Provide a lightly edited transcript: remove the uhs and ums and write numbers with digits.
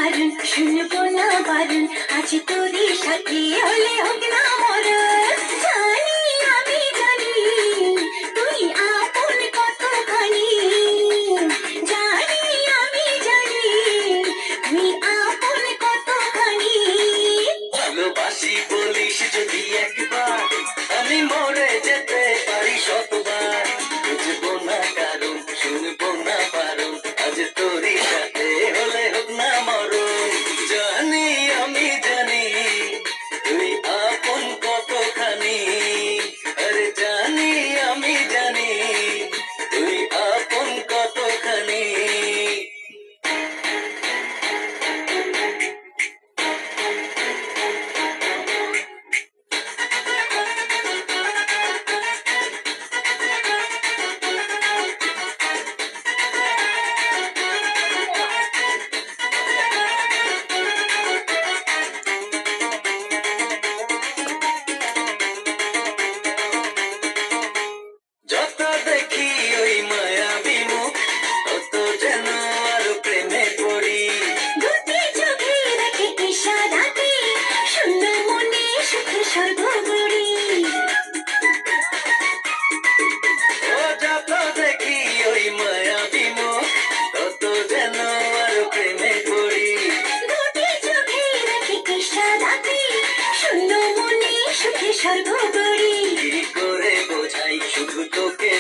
বারণ, শুনবো না বারণ, আজ তোরই সাথে হলে হোক না মরণ। জানি আমি জানি তুই আপন কতখানি, জানি আমি জানি তুই আপন কতখানি। ভালোবাসি বলিস যদি একবার, আমি মরে যেতে পারি শতবার। বুঝবো না কারণ, শুনবো না বারণ, আজ তোরই সাথে হলে হোক না মরণ। জানি আমি জানি তুই আপন কতখানি, আরে জানি আমি জানি তুই আপন কতখানি। যত দেখি ওই মায়াবী মুখ, তত যেন আরো প্রেমে পড়ি। দুটি চোখে রাখে ইশারাতে, শূন্য মনে সুখে স্বর্গ গড়ি। ও যত দেখি ওই মায়াবী মুখ, তত যেন আরো প্রেমে পড়ি। দুটি চোখে রাখে ইশারাতে, শূন্য মনে সুখে স্বর্গ গড়ি। কি করে বোঝাই শুধু তোকে